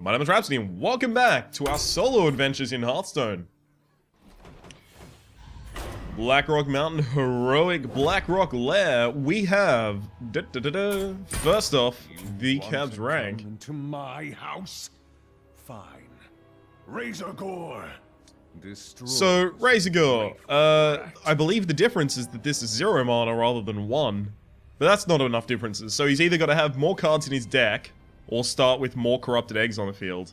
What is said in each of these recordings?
My name is Rhapsody and welcome back to our solo adventures in Hearthstone. Blackrock Mountain Heroic Blackrock Lair. We have first off the cab's rank. Into my house? Fine. Razorgore. So Razorgore, I believe the difference is that this is 0 mana rather than 1. But that's not enough differences, so he's either got to have more cards in his deck, or start with more corrupted eggs on the field.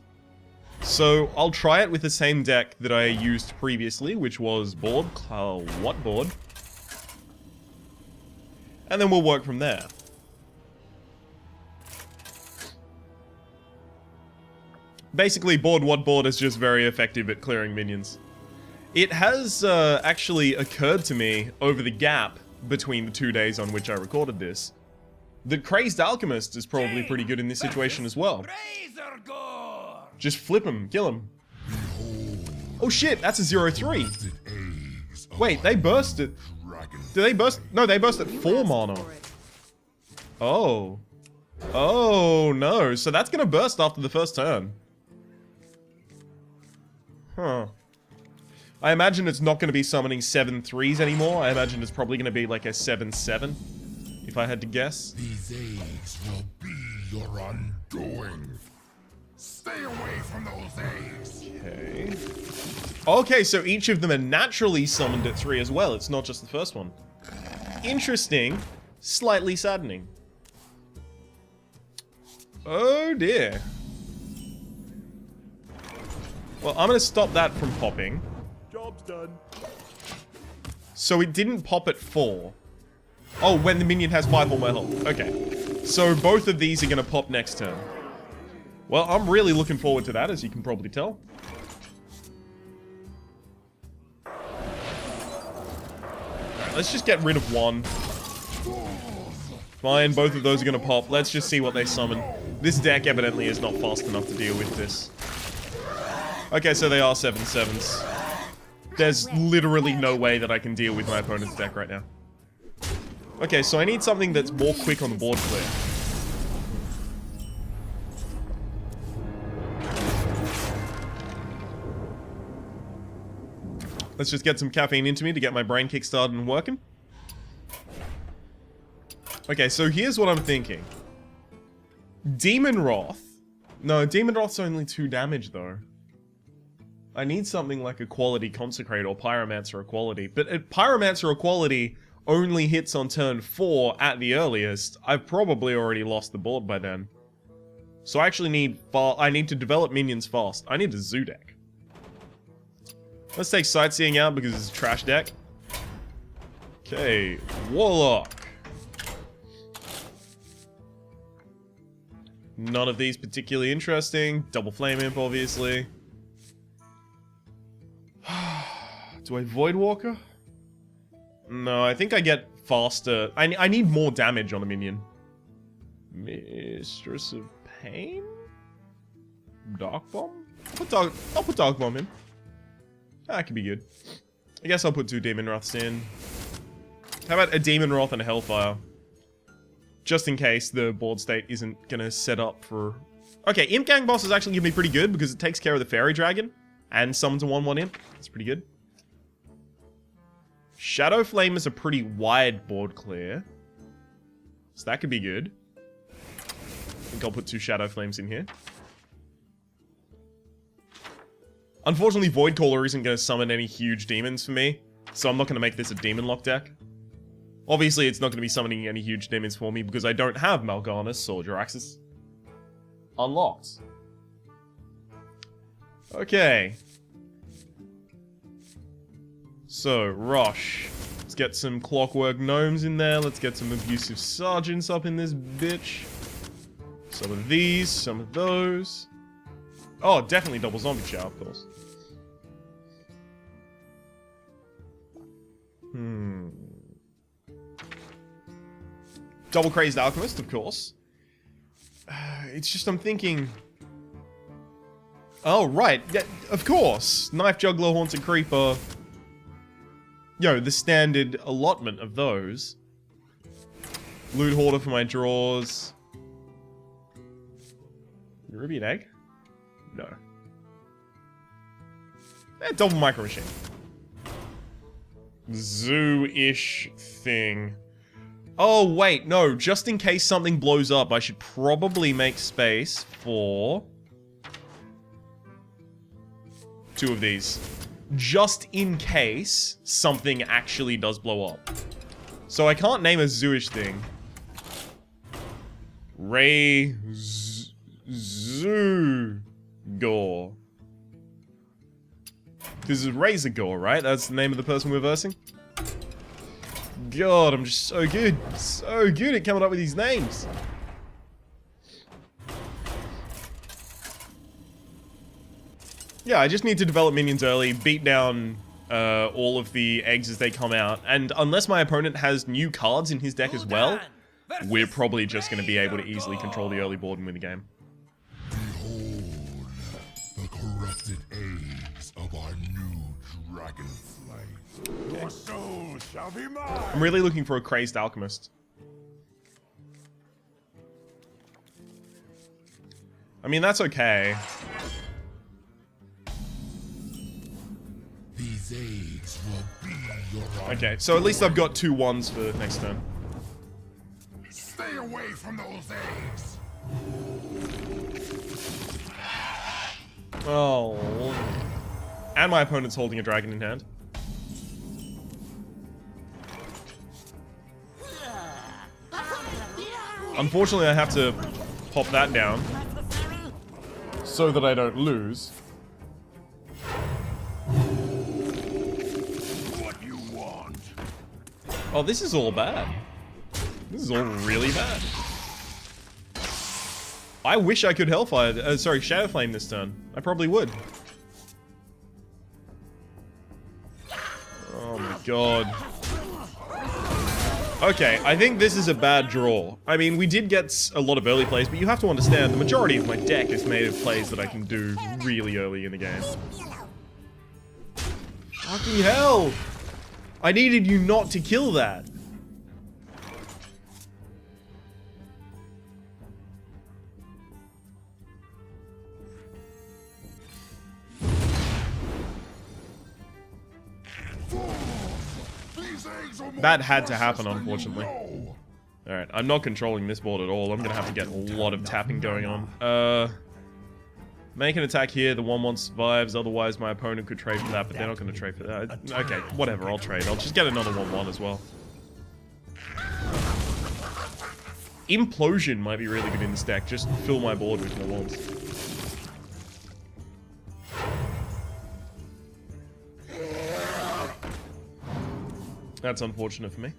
So I'll try it with the same deck that I used previously, which was board, what board? And then we'll work from there. Basically, board what board is just very effective at clearing minions. It has actually occurred to me over the gap between the 2 days on which I recorded this, the Crazed Alchemist is probably pretty good in this situation as well. Just flip him, kill him. Oh shit, that's a 0-3. Wait, they burst it. Do they burst? No, they burst at 4 mana. Oh. Oh no, so that's gonna burst after the first turn. Huh. I imagine it's not gonna be summoning 7-3s anymore. I imagine it's probably gonna be like a 7-7. If I had to guess. These eggs will be your undoing. Stay away from those eggs. Okay. Okay, so each of them are naturally summoned at 3 as well. It's not just the first one. Interesting. Slightly saddening. Oh dear. Well, I'm gonna stop that from popping. Job's done. So it didn't pop at 4. Oh, when the minion has 5 or more health. Okay. So both of these are gonna pop next turn. Well, I'm really looking forward to that, as you can probably tell. Alright, let's just get rid of one. Fine, both of those are gonna pop. Let's just see what they summon. This deck evidently is not fast enough to deal with this. Okay, so they are 7-7s. There's literally no way that I can deal with my opponent's deck right now. Okay, so I need something that's more quick on the board clear. Let's just get some caffeine into me to get my brain kickstarted and working. Okay, so here's what I'm thinking. Demon Wrath. No, Demon Wrath's only 2 damage though. I need something like a quality Consecrate or Pyromancer Equality. But at Pyromancer Equality only hits on turn 4 at the earliest, I've probably already lost the board by then. So I actually need to develop minions fast. I need a zoo deck. Let's take Sightseeing out because it's a trash deck. Okay, Warlock. None of these particularly interesting. Double Flame Imp, obviously. Do I Voidwalker? No, I think I get faster. I need more damage on a minion. Mistress of Pain? Dark Bomb? I'll put Dark Bomb in. That could be good. I guess I'll put 2 Demon Wraths in. How about a Demon Wrath and a Hellfire? Just in case the board state isn't gonna set up for... Okay, Imp Gang Boss is actually gonna be pretty good because it takes care of the Fairy Dragon and summons a 1/1 Imp. That's pretty good. Shadow Flame is a pretty wide board clear. So that could be good. I think I'll put 2 Shadow Flames in here. Unfortunately, Voidcaller isn't going to summon any huge demons for me, so I'm not going to make this a Demon Lock deck. Obviously, it's not going to be summoning any huge demons for me because I don't have Mal'Ganis or Jaraxxus unlocked. Okay. So, Rosh. Let's get some Clockwork Gnomes in there. Let's get some Abusive Sergeants up in this bitch. Some of these, some of those. Oh, definitely double Zombie Chow, of course. Double Crazed Alchemist, of course. It's just, I'm thinking... Oh, right. Yeah, of course. Knife Juggler, Haunted Creeper. Yo, the standard allotment of those. Loot Hoarder for my drawers. Ruby and Egg? No. Double Micro Machine. Zoo-ish thing. Oh, wait, no. Just in case something blows up, I should probably make space for 2 of these. Just in case something actually does blow up. So I can't name a zoo-ish thing. Razorgore. This is Razorgore, right? That's the name of the person we're versing? God, I'm just so good. So good at coming up with these names. Yeah, I just need to develop minions early, beat down all of the eggs as they come out, and unless my opponent has new cards in his deck as well, we're probably just going to be able to easily control the early board and win the game. Behold the corrupted eggs of our new dragonflight. Your soul shall be mine. I'm really looking for a crazed alchemist. I mean, that's okay. These eggs will be your Okay, so at least I've got 2 1s for next turn. Stay away from those eggs. Oh. And my opponent's holding a dragon in hand. Unfortunately, I have to pop that down so that I don't lose. What you want? Oh, this is all bad. This is all really bad. I wish I could Hellfire, sorry, Shadow Flame this turn. I probably would. Oh my god. Okay, I think this is a bad draw. I mean, we did get a lot of early plays, but you have to understand, the majority of my deck is made of plays that I can do really early in the game. Fucking hell! I needed you not to kill that. That had to happen, unfortunately. Alright, I'm not controlling this board at all. I'm gonna have to get a lot of tapping going on. Make an attack here, the 1/1 survives, otherwise my opponent could trade for that, but they're not gonna trade for that. Okay, whatever, I'll trade. I'll just get another 1/1 as well. Implosion might be really good in this deck, just fill my board with more 1s. That's unfortunate for me.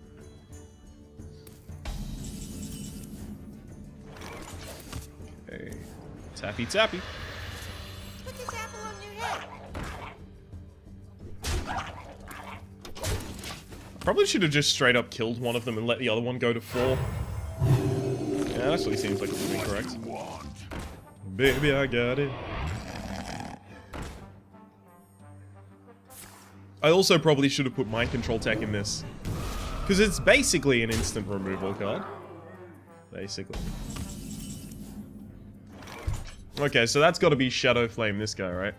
Okay. Tappy tappy. Put this apple on your head. Probably should have just straight up killed one of them and let the other one go to 4. Yeah, that actually seems like it would be correct. Baby, I got it. I also probably should have put Mind Control Tech in this. Because it's basically an instant removal card. Basically. Okay, so that's got to be Shadow Flame this guy, right?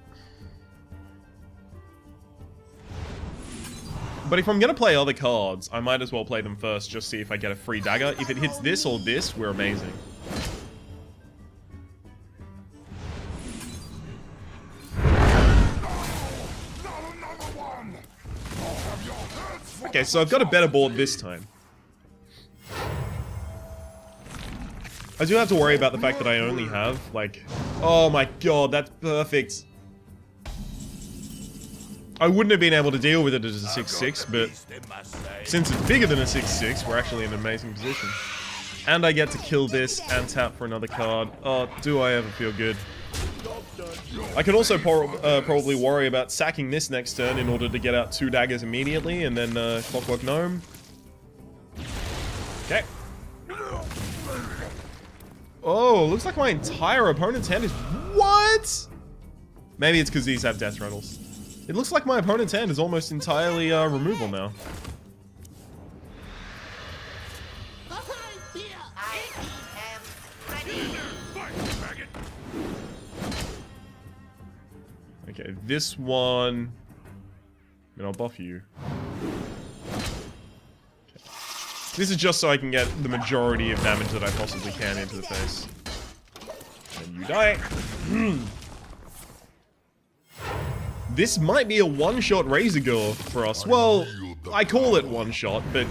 But if I'm going to play other cards, I might as well play them first, just see if I get a free dagger. If it hits this or this, we're amazing. Okay, so I've got a better board this time. I do have to worry about the fact that I only have, like... Oh my god, that's perfect. I wouldn't have been able to deal with it as a 6/6, but since it's bigger than a 6/6, we're actually in an amazing position. And I get to kill this and tap for another card. Oh, do I ever feel good. I can also probably worry about sacking this next turn in order to get out 2 daggers immediately, and then Clockwork Gnome. Okay. Oh, looks like my entire opponent's hand is... What? Maybe it's because these have death rattles. It looks like my opponent's hand is almost entirely removal now. Okay, this one... And I'll buff you. Okay. This is just so I can get the majority of damage that I possibly can into the face. And you die. This might be a one-shot Razorgore for us. Well, I call it one-shot, but...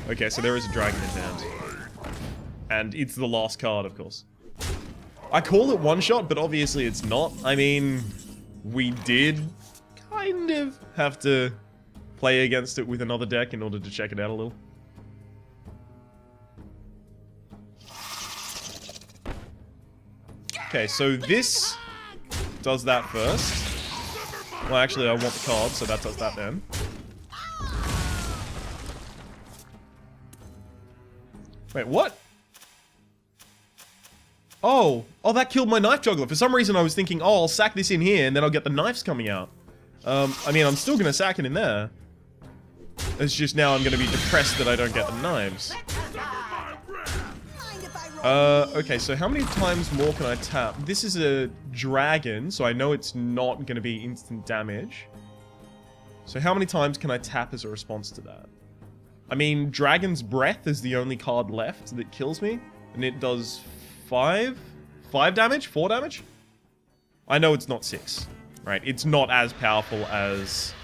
Okay, so there is a dragon in hand. And it's the last card, of course. I call it one-shot, but obviously it's not. I mean, we did kind of have to play against it with another deck in order to check it out a little. Okay, so this does that first. Well, actually, I want the card, so that does that then. Wait, what? Oh, that killed my knife juggler. For some reason, I was thinking, oh, I'll sack this in here, and then I'll get the knives coming out. I mean, I'm still gonna sack it in there. It's just now I'm gonna be depressed that I don't get the knives. Okay, so how many times more can I tap? This is a dragon, so I know it's not gonna be instant damage. So how many times can I tap as a response to that? I mean, Dragon's Breath is the only card left that kills me, and it does 5 damage? 4 damage? I know it's not 6, right? It's not as powerful as...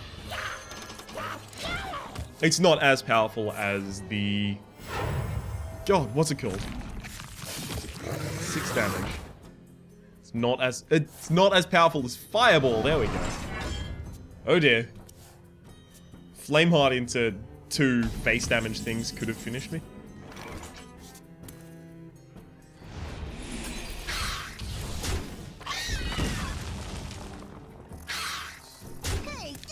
It's not as powerful as the... God, what's it called? 6 damage. It's not as powerful as Fireball. There we go. Oh dear. Flameheart into 2 face damage things could have finished me.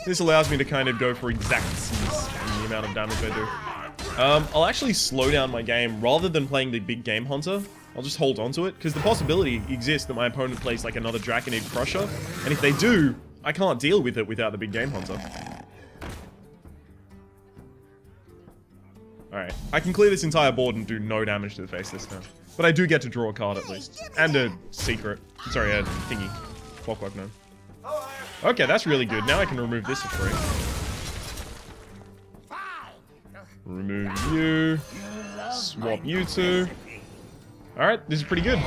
This allows me to kind of go for exactness in the amount of damage I do. I'll actually slow down my game rather than playing the big game hunter. I'll just hold on to it, because the possibility exists that my opponent plays like another Draconid Crusher, and if they do, I can't deal with it without the big game hunter. Alright, I can clear this entire board and do no damage to the face this time. But I do get to draw a card at least. And a secret. Sorry, a thingy. Clockwork gnome. Okay, that's really good. Now I can remove this for free. Remove you. Swap you two. Alright, this is pretty good.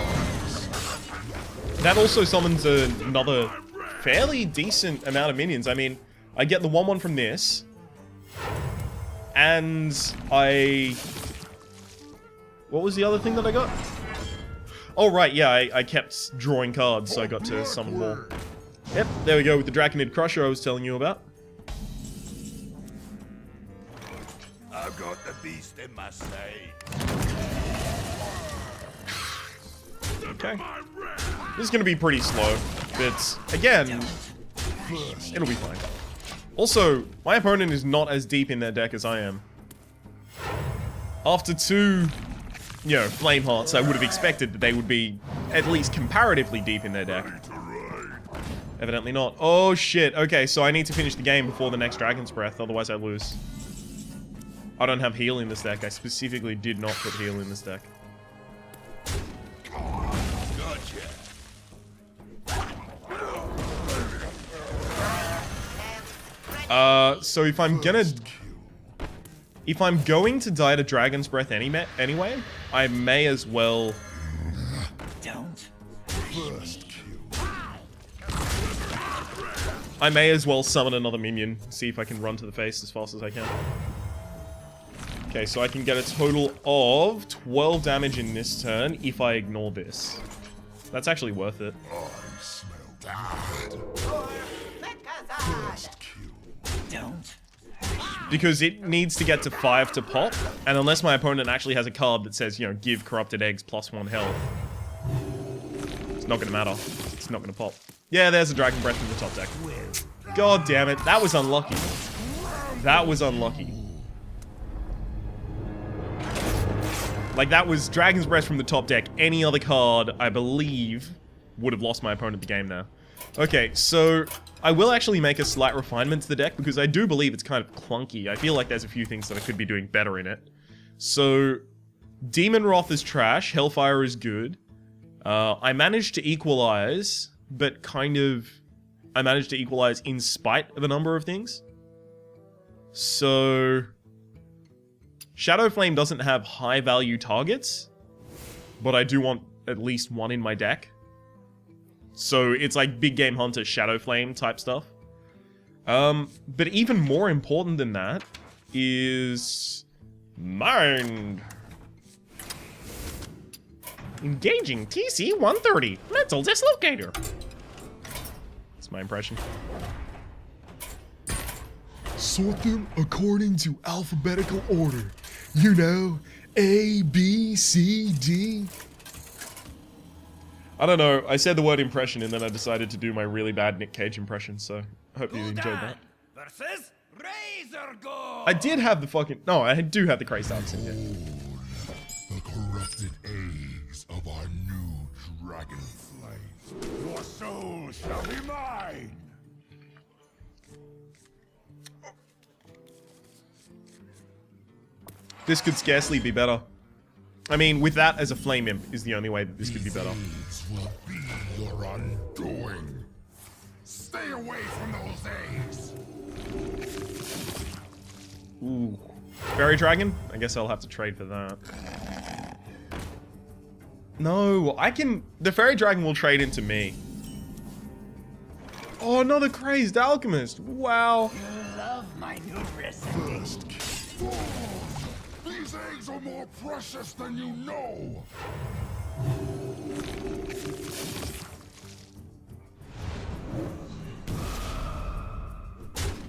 That also summons another fairly decent amount of minions. I mean, I get the 1/1 from this. And I... What was the other thing that I got? Oh, right, yeah, I kept drawing cards, so I got to summon more. Yep, there we go with the Draconid Crusher I was telling you about. I've got the beast in my sight. Okay. This is going to be pretty slow, but again, it'll be fine. Also, my opponent is not as deep in their deck as I am. After 2, you know, Flame Hearts, I would have expected that they would be at least comparatively deep in their deck. Evidently not. Oh shit, okay, so I need to finish the game before the next Dragon's Breath, otherwise I lose. I don't have heal in this deck. I specifically did not put heal in this deck. So if I'm going to die to Dragon's Breath anyway, I may as well... I may as well summon another minion, see if I can run to the face as fast as I can. Okay, so I can get a total of 12 damage in this turn if I ignore this. That's actually worth it. Because it needs to get to 5 to pop, and unless my opponent actually has a card that says, you know, give corrupted eggs +1 health, it's not gonna matter. It's not gonna pop. Yeah, there's a Dragon Breath in the top deck. God damn it, that was unlucky. That was unlucky. Like, that was Dragon's Breath from the top deck. Any other card, I believe, would have lost my opponent the game now. Okay, so I will actually make a slight refinement to the deck because I do believe it's kind of clunky. I feel like there's a few things that I could be doing better in it. So, Demon Wrath is trash, Hellfire is good. I managed to equalize but kind of I managed to equalize in spite of a number of things. So Shadow Flame doesn't have high value targets, but I do want at least one in my deck. So it's like big game hunter Shadow Flame type stuff. But even more important than that is Mind. Engaging TC 130 Mental Dislocator. That's my impression. Sort them according to alphabetical order. You know, A, B, C, D. I don't know, I said the word impression and then I decided to do my really bad Nick Cage impression, so I hope you enjoyed that. Versus Razorgore. I did have the fucking... No, I do have the Crazy Dance in here. The corrupted eggs of our new dragonflight. Your soul shall be mine. This could scarcely be better. I mean, with that as a Flame Imp is the only way that this could be better. These will be your undoing. Stay away from those eggs. Ooh. Fairy Dragon? I guess I'll have to trade for that. No, I can... The Fairy Dragon will trade into me. Oh, another Crazed Alchemist. Wow. You love my new First kill. These eggs are more precious than you know.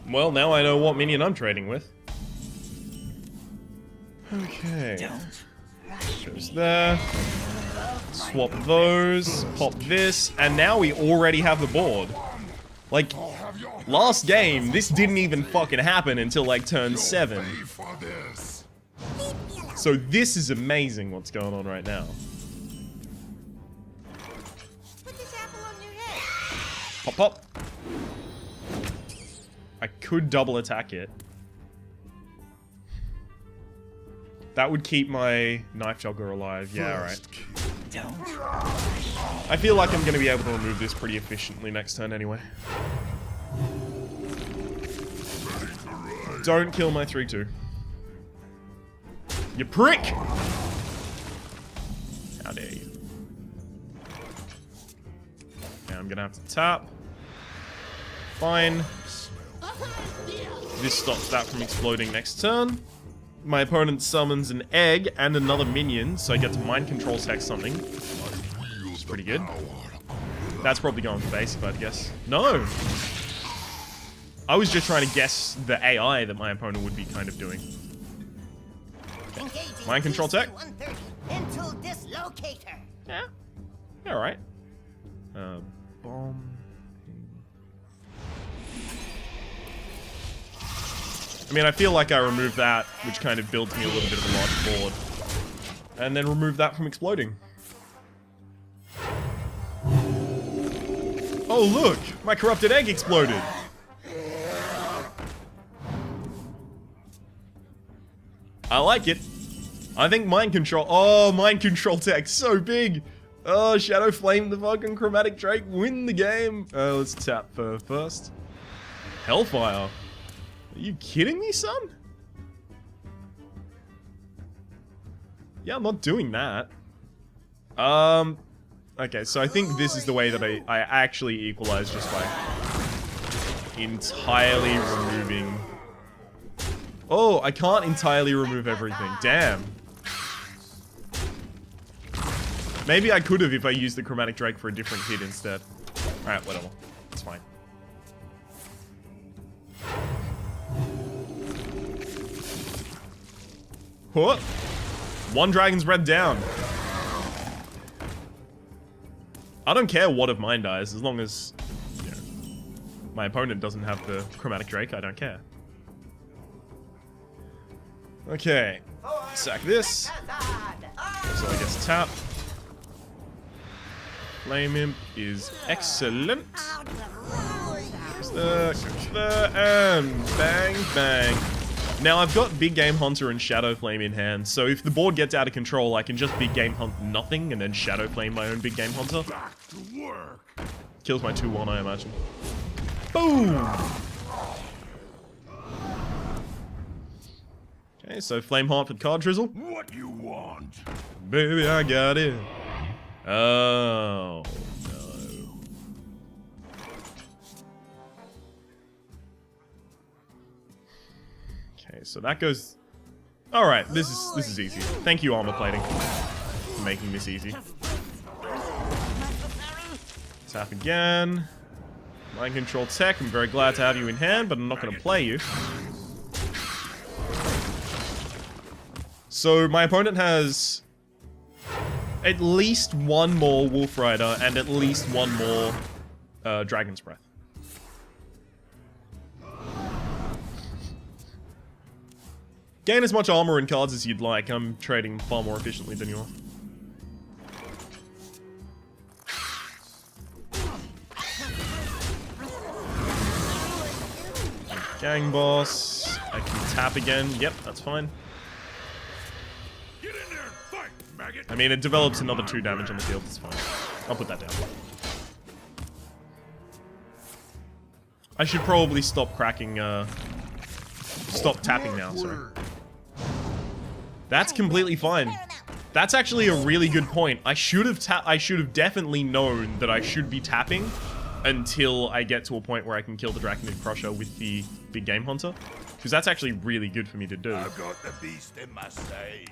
Well, now I know what minion I'm trading with. Okay. Goes there. Swap those. Pop this. And now we already have the board. Like, last game, this didn't even fucking happen until like turn 7. For this. So this is amazing what's going on right now. Put this apple on your head. Pop, pop. I could double attack it. That would keep my Knife Jogger alive. Yeah, alright. I feel like I'm going to be able to remove this pretty efficiently next turn anyway. Don't kill my 3-2. You prick! How dare you. Okay, I'm going to have to tap. Fine. This stops that from exploding next turn. My opponent summons an egg and another minion, so I get to mind control tech something. It's pretty good. That's probably going for basic, I'd guess. No! I was just trying to guess the AI that my opponent would be kind of doing. Engaging Mind control tech? 130 Mental Dislocator. Yeah. Alright. Bomb. I mean, I feel like I removed that, which kind of builds me a little bit of a large board. And then remove that from exploding. Oh look! My corrupted egg exploded! I like it. I think mind control... Oh, mind control tech, so big! Oh, Shadow Flame the fucking Chromatic Drake, win the game! Let's tap for first. Hellfire. Are you kidding me, son? Yeah, I'm not doing that. Okay, so I think this is the way that I actually equalize just by entirely removing... Oh, I can't entirely remove everything. Damn. Maybe I could have if I used the Chromatic Drake for a different hit instead. Alright, whatever. It's fine. What? One Dragon's Breath down. I don't care what of mine dies, as long as, you know, my opponent doesn't have the Chromatic Drake, I don't care. Okay. Sack this. So I guess tap. Flame Imp is excellent. Goes there, and bang, bang. Now, I've got Big Game Hunter and Shadow Flame in hand, so if the board gets out of control, I can just Big Game Hunt nothing and then Shadow Flame my own Big Game Hunter. Back to work. Kills my 2-1, I imagine. Boom! Okay, so Flame Heart for card drizzle. What you want? Baby, I got it. Oh, no. Okay, so that goes... Alright, this is easy. Thank you, Armor Plating, for making this easy. Tap again. Mind Control Tech, I'm very glad to have you in hand, but I'm not going to play you. So, my opponent has at least one more Wolf Rider and at least one more Dragon's Breath. Gain as much armor and cards as you'd like. I'm trading far more efficiently than you are. Gang Boss. I can tap again. Yep, that's fine. Get in there and fight, maggot. I mean, it develops another 2 damage on the field. It's fine. I'll put that down. I should probably stop cracking, stop tapping now, sorry. That's completely fine. That's actually a really good point. I should have definitely known that I should be tapping until I get to a point where I can kill the Draconid Crusher with the Big Game Hunter. Because that's actually really good for me to do. I've got the beast in my side.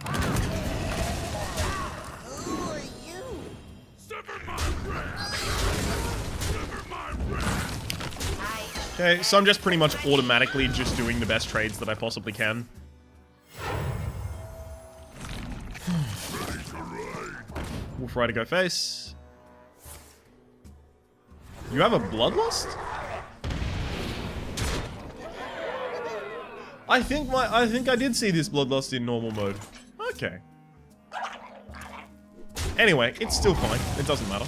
Who are you? Sever my wrath. Sever my wrath. Okay, so I'm just pretty much automatically just doing the best trades that I possibly can. Wolf Rider go face. You have a Bloodlust? I think I did see this Bloodlust in normal mode. Okay. Anyway, it's still fine. It doesn't matter.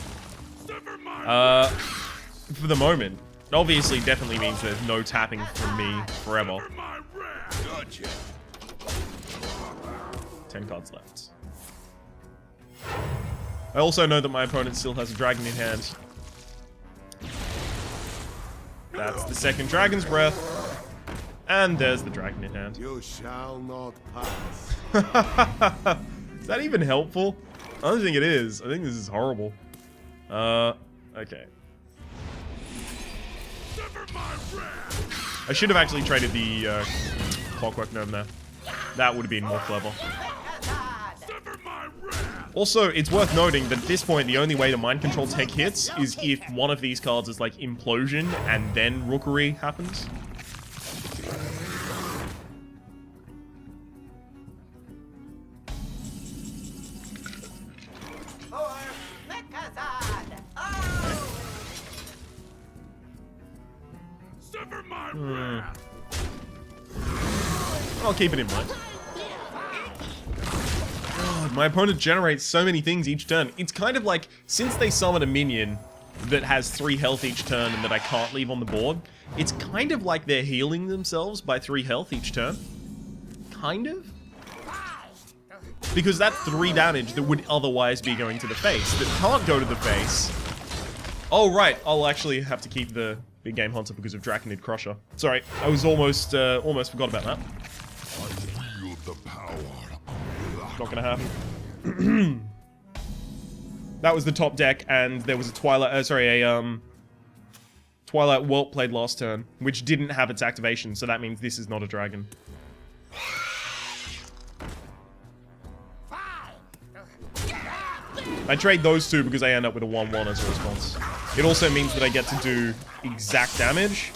For the moment. Obviously, definitely means there's no tapping from me forever. Gotcha. 10 cards left. I also know that my opponent still has a dragon in hand. That's the second Dragon's Breath. And there's the dragon in hand. You shall not pass. Is that even helpful? I don't think it is. I think this is horrible. Okay. I should have actually traded the Clockwork Gnome there. That would have been more clever. Also, it's worth noting that at this point, the only way the Mind Control Tech hits is if one of these cards is like Implosion and then Rookery happens. I'll keep it in mind. God, my opponent generates so many things each turn. It's kind of like, since they summon a minion that has 3 health each turn and that I can't leave on the board, it's kind of like they're healing themselves by 3 health each turn. Kind of? Because that's 3 damage that would otherwise be going to the face, that can't go to the face. Oh, right, I'll actually have to keep the Big Game Hunter because of Draconid Crusher. Sorry, I was almost forgot about that. I wield the power of Not gonna happen. That was the top deck, and there was a Twilight Whelp played last turn, which didn't have its activation, so that means this is not a dragon. I trade those two because I end up with a 1-1 as a response. It also means that I get to do exact damage,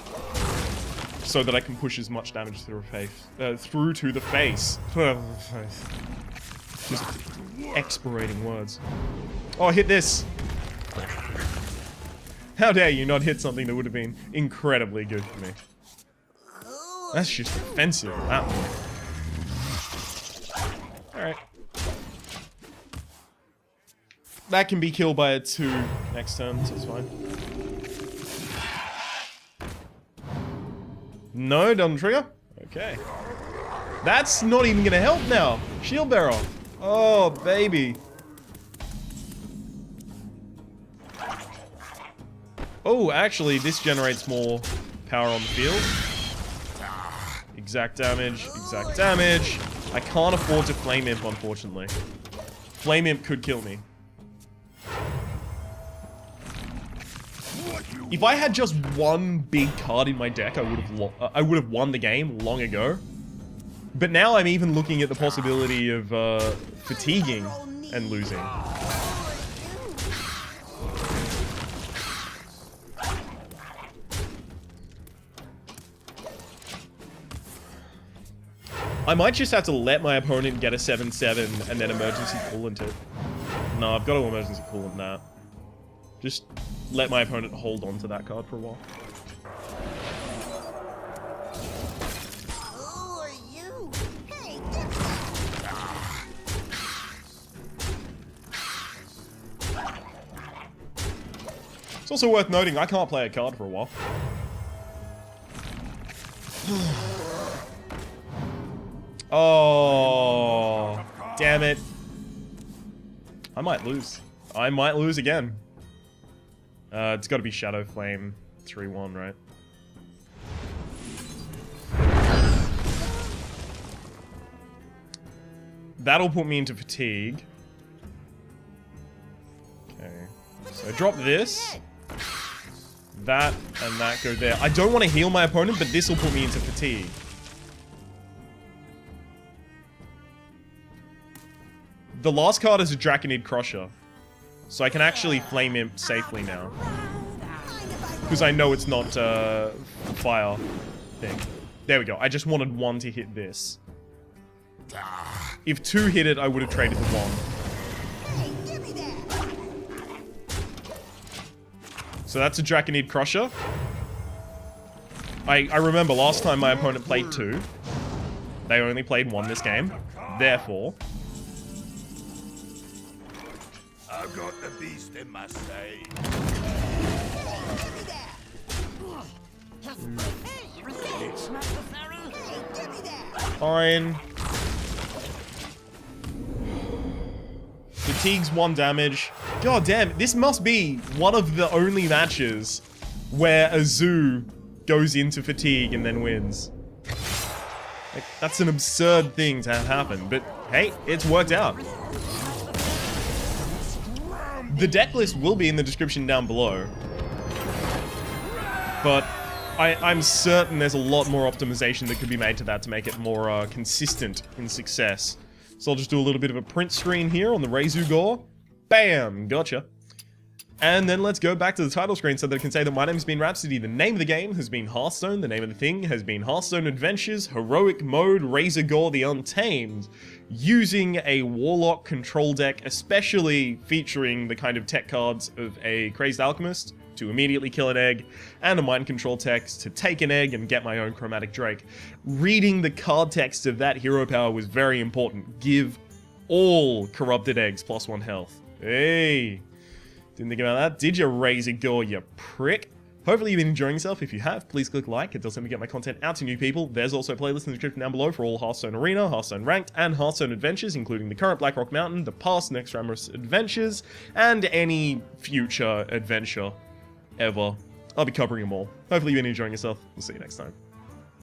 so that I can push as much damage through to the face. Just expirating words. Oh, hit this! How dare you not hit something that would have been incredibly good for me. That's just offensive at that point. Alright. That can be killed by a 2 next turn, so it's fine. No, doesn't trigger? Okay. That's not even gonna help now. Shield Bearer. Oh, baby. Oh, actually, this generates more power on the field. Exact damage, exact damage. I can't afford to Flame Imp, unfortunately. Flame Imp could kill me. If I had just one big card in my deck, I would have won the game long ago. But now I'm even looking at the possibility of fatiguing and losing. I might just have to let my opponent get a 7/7 and then emergency coolant it. No, I've got to emergency coolant that. Just let my opponent hold on to that card for a while. Who are you? Hey, get back. It's also worth noting I can't play a card for a while. Oh, damn it. I might lose. I might lose again. It's got to be Shadow Flame 3/1, right? That'll put me into fatigue. Okay. So drop this. That and that go there. I don't want to heal my opponent, but this will put me into fatigue. The last card is a Draconid Crusher. So I can actually Flame Imp safely now. Because I know it's not fire thing. There we go. I just wanted one to hit this. If two hit it, I would have traded the one. Hey, give me that. So that's a Draconid Crusher. I remember last time my opponent played two. They only played one this game. Therefore... I've got the beast in my sight. Give me that. Hey, you're dead. Hey, give me that. Fine. Fatigue's 1 damage. God damn, this must be one of the only matches where a zoo goes into fatigue and then wins. Like, that's an absurd thing to have happen, but hey, it's worked out. The deck list will be in the description down below. But I'm certain there's a lot more optimization that could be made to that to make it more consistent in success. So I'll just do a little bit of a print screen here on the Razorgore. Bam! Gotcha. And then let's go back to the title screen so that I can say that my name has been Rhapsody. The name of the game has been Hearthstone. The name of the thing has been Hearthstone Adventures Heroic Mode Razorgore the Untamed. Using a Warlock control deck, especially featuring the kind of tech cards of a Crazed Alchemist to immediately kill an egg, and a Mind Control text to take an egg and get my own Chromatic Drake. Reading the card text of that hero power was very important. Give all corrupted eggs +1 health. Hey! Didn't think about that, did you, Razorgore, you prick? Hopefully you've been enjoying yourself. If you have, please click like. It does help me get my content out to new people. There's also a playlist in the description down below for all Hearthstone Arena, Hearthstone Ranked, and Hearthstone Adventures, including the current Blackrock Mountain, the past Nextramus adventures, and any future adventure ever. I'll be covering them all. Hopefully you've been enjoying yourself. We'll see you next time.